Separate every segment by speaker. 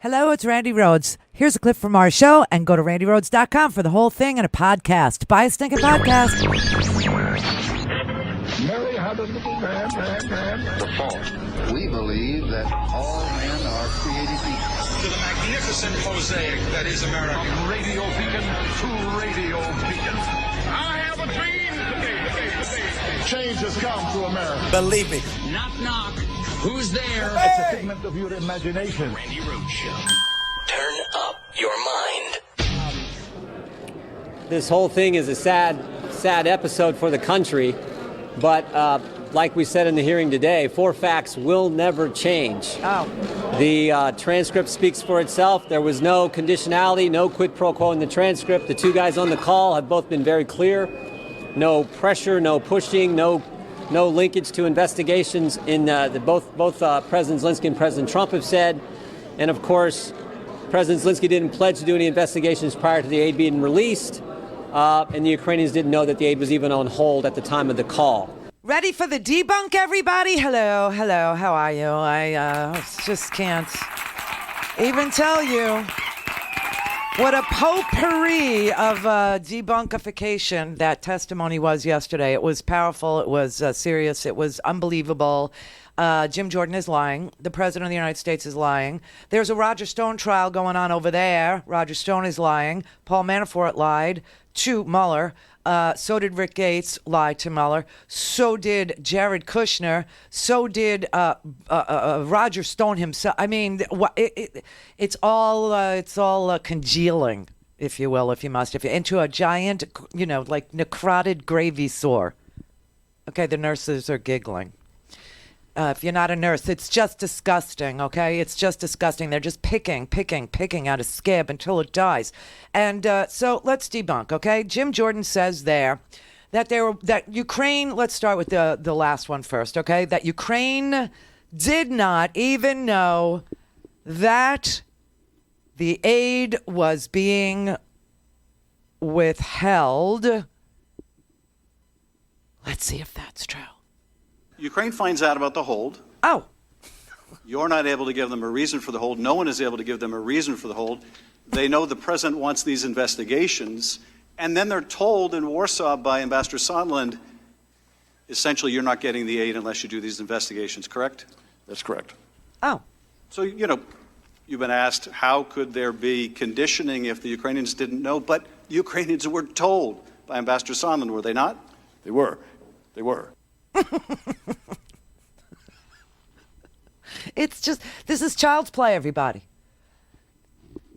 Speaker 1: Hello, it's Randi Rhodes. Here's a clip from our show, and go to randyrhodes.com for the whole thing and a podcast. Buy a stinking podcast.
Speaker 2: Mary had a little man.
Speaker 3: The fall. We believe that all men are created equal.
Speaker 4: To the magnificent mosaic that is America.
Speaker 2: From radio beacon to radio beacon. I have a dream today. Change has come to America.
Speaker 5: Believe me.
Speaker 6: Knock, knock. Who's there?
Speaker 2: It's a figment of your imagination.
Speaker 6: Randi Rhodes Show.
Speaker 5: Turn up your mind.
Speaker 7: This whole thing is a sad episode for the country, but like we said in the hearing today, 4 facts will never change.
Speaker 1: Oh.
Speaker 7: The transcript speaks for itself. There was no conditionality, no quid pro quo in the transcript. The 2 guys on the call have both been very clear. No pressure, no pushing, no linkage to investigations in both President Zelensky and President Trump have said. And of course, President Zelensky didn't pledge to do any investigations prior to the aid being released. And the Ukrainians didn't know that the aid was even on hold at the time of the call.
Speaker 1: Ready for the debunk, everybody? Hello, how are you? I just can't even tell you what a potpourri of debunkification that testimony was yesterday. It was powerful. It was serious. It was unbelievable. Jim Jordan is lying. The president of the United States is lying. There's a Roger Stone trial going on over there. Roger Stone is lying. Paul Manafort lied to Mueller. So did Rick Gates lie to Mueller. So did Jared Kushner. So did Roger Stone himself. I mean, it's all congealing, if you will, if you must, into a giant, like necrotic gravy sore. Okay, the nurses are giggling. If you're not a nurse, it's just disgusting, okay? It's just disgusting. They're just picking out a scab until it dies. And so let's debunk, okay? Jim Jordan says there that Ukraine, let's start with the last one first, okay? That Ukraine did not even know that the aid was being withheld. Let's see if that's true.
Speaker 8: Ukraine finds out about the hold.
Speaker 1: Oh.
Speaker 8: You're not able to give them a reason for the hold. No one is able to give them a reason for the hold. They know the president wants these investigations. And then they're told in Warsaw by Ambassador Sondland, essentially, you're not getting the aid unless you do these investigations, correct?
Speaker 3: That's correct.
Speaker 1: Oh.
Speaker 8: So, you've been asked, how could there be conditioning if the Ukrainians didn't know? But the Ukrainians were told by Ambassador Sondland, were they not?
Speaker 3: They were.
Speaker 1: This is child's play, everybody.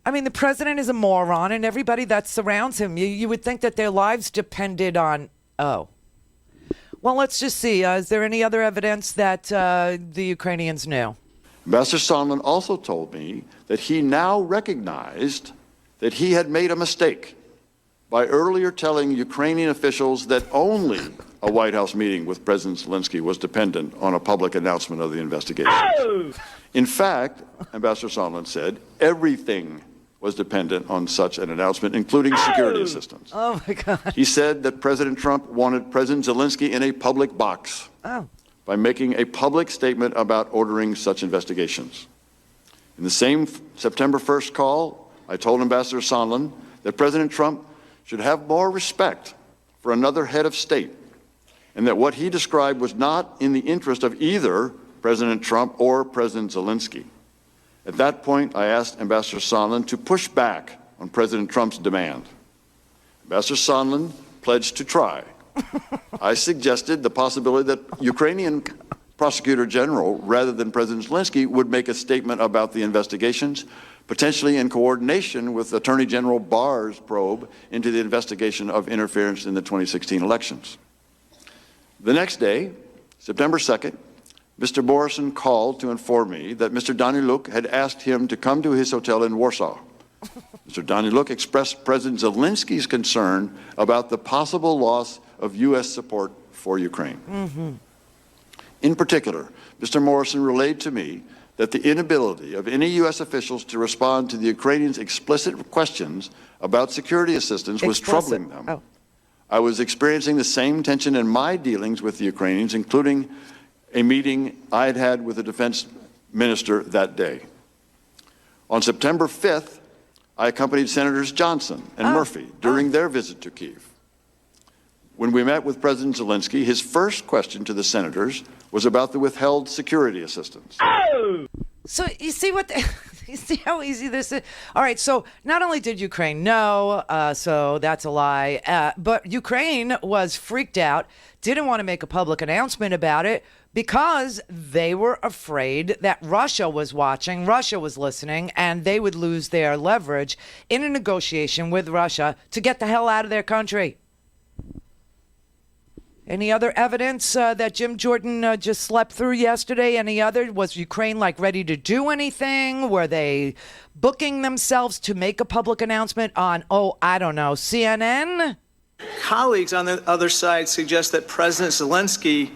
Speaker 1: I mean, the president is a moron, and everybody that surrounds him, you would think that their lives depended on, Well, let's just see. Is there any other evidence that the Ukrainians knew?
Speaker 3: Ambassador Sondland also told me that he now recognized that he had made a mistake by earlier telling Ukrainian officials that only a White House meeting with President Zelensky was dependent on a public announcement of the investigation. Oh! In fact, Ambassador Sondland said everything was dependent on such an announcement, including security assistance.
Speaker 1: Oh, my God.
Speaker 3: He said that President Trump wanted President Zelensky in a public box by making a public statement about ordering such investigations. In the same September 1st call, I told Ambassador Sondland that President Trump should have more respect for another head of state, and that what he described was not in the interest of either President Trump or President Zelensky. At that point, I asked Ambassador Sondland to push back on President Trump's demand. Ambassador Sondland pledged to try. I suggested the possibility that Ukrainian prosecutor general, rather than President Zelensky, would make a statement about the investigations, potentially in coordination with Attorney General Barr's probe into the investigation of interference in the 2016 elections. The next day, September 2nd, Mr. Morrison called to inform me that Mr. Daniluk had asked him to come to his hotel in Warsaw. Mr. Daniluk expressed President Zelensky's concern about the possible loss of U.S. support for Ukraine. Mm-hmm. In particular, Mr. Morrison relayed to me that the inability of any U.S. officials to respond to the Ukrainians' explicit questions about security assistance was troubling them. Oh. I was experiencing the same tension in my dealings with the Ukrainians, including a meeting I had had with the defense minister that day. On September 5th, I accompanied Senators Johnson and Murphy during their visit to Kyiv. When we met with President Zelensky, his first question to the senators was about the withheld security assistance.
Speaker 1: So you see you see how easy this is? All right, so not only did Ukraine know, so that's a lie, but Ukraine was freaked out, didn't want to make a public announcement about it because they were afraid that Russia was watching, Russia was listening, and they would lose their leverage in a negotiation with Russia to get the hell out of their country. Any other evidence that Jim Jordan just slept through yesterday? Any other? Was Ukraine ready to do anything? Were they booking themselves to make a public announcement on, I don't know, CNN?
Speaker 9: Colleagues on the other side suggest that President Zelensky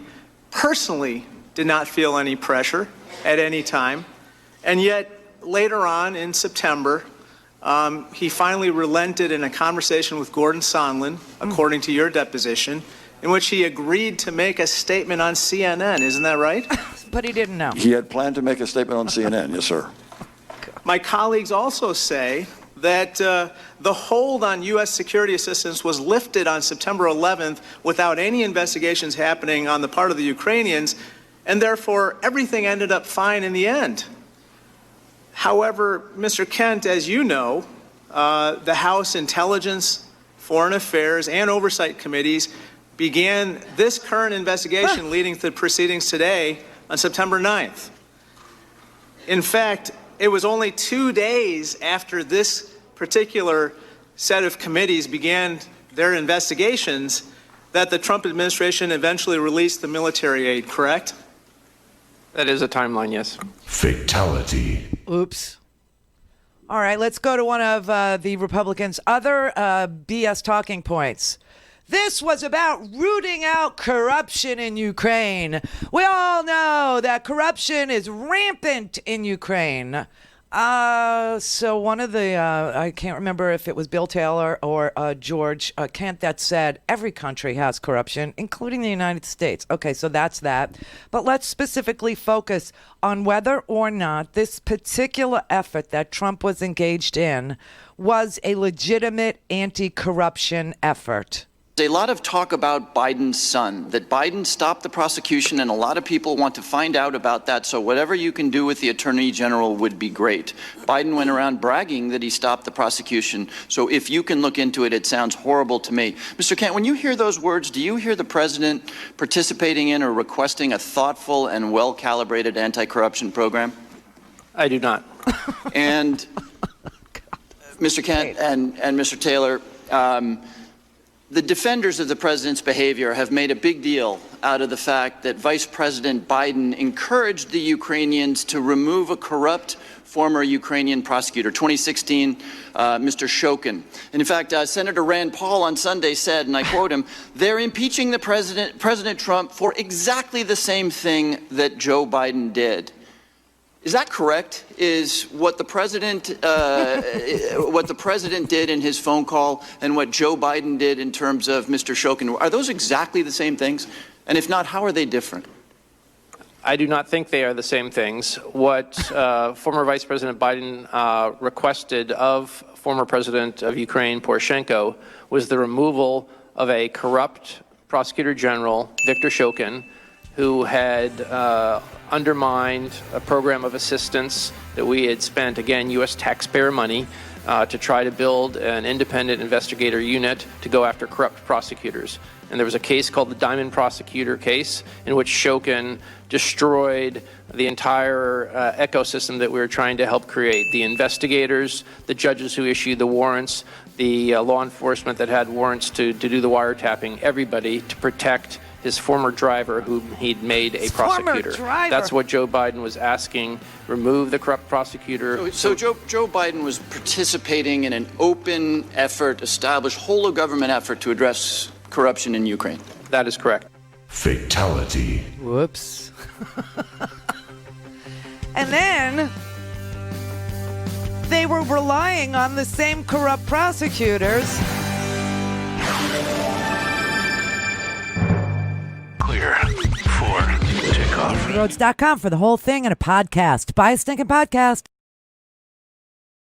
Speaker 9: personally did not feel any pressure at any time. And yet later on in September, he finally relented in a conversation with Gordon Sondland, according to your deposition, in which he agreed to make a statement on CNN. Isn't that right?
Speaker 1: But he didn't know.
Speaker 3: He had planned to make a statement on CNN, yes, sir.
Speaker 9: My colleagues also say that the hold on U.S. security assistance was lifted on September 11th without any investigations happening on the part of the Ukrainians, and therefore everything ended up fine in the end. However, Mr. Kent, as you know, the House Intelligence, Foreign Affairs, and Oversight Committees began this current investigation leading to the proceedings today on September 9th. In fact, it was only 2 days after this particular set of committees began their investigations that the Trump administration eventually released the military aid, correct?
Speaker 10: That is a timeline, yes.
Speaker 2: Fatality.
Speaker 1: Oops. All right, let's go to one of the Republicans' other BS talking points. This was about rooting out corruption in Ukraine. We all know that corruption is rampant in Ukraine. So one of the, I can't remember if it was Bill Taylor or George Kent that said every country has corruption, including the United States. Okay, so that's that. But let's specifically focus on whether or not this particular effort that Trump was engaged in was a legitimate anti-corruption effort.
Speaker 11: There's a lot of talk about Biden's son, that Biden stopped the prosecution, and a lot of people want to find out about that, so whatever you can do with the attorney general would be great. Biden went around bragging that he stopped the prosecution, so if you can look into it, it sounds horrible to me. Mr. Kent, when you hear those words, do you hear the president participating in or requesting a thoughtful and well-calibrated anti-corruption program?
Speaker 10: I do not.
Speaker 11: And Mr. Kent and Mr. Taylor, the defenders of the president's behavior have made a big deal out of the fact that Vice President Biden encouraged the Ukrainians to remove a corrupt former Ukrainian prosecutor, 2016, Mr. Shokin. And in fact, Senator Rand Paul on Sunday said, and I quote him, "They're impeaching the President Trump for exactly the same thing that Joe Biden did." Is that correct? Is what the president did in his phone call and what Joe Biden did in terms of Mr. Shokin, are those exactly the same things? And if not, how are they different?
Speaker 10: I do not think they are the same things. What former Vice President Biden requested of former President of Ukraine, Poroshenko, was the removal of a corrupt prosecutor general, Viktor Shokin, who had undermined a program of assistance that we had spent, again, U.S. taxpayer money, to try to build an independent investigator unit to go after corrupt prosecutors. And there was a case called the Diamond Prosecutor case in which Shokin destroyed the entire ecosystem that we were trying to help create. The investigators, the judges who issued the warrants, the law enforcement that had warrants to do the wiretapping, everybody to protect his former driver whom he'd made a prosecutor. That's what Joe Biden was asking, remove the corrupt prosecutor.
Speaker 11: So Joe Biden was participating in an open effort, established whole of government effort to address corruption in Ukraine.
Speaker 10: That is correct.
Speaker 2: Fatality.
Speaker 1: Whoops. And then they were relying on the same corrupt prosecutors.
Speaker 2: Clear for takeoff.
Speaker 1: Rhodes.com for the whole thing and a podcast. Buy a stinking podcast.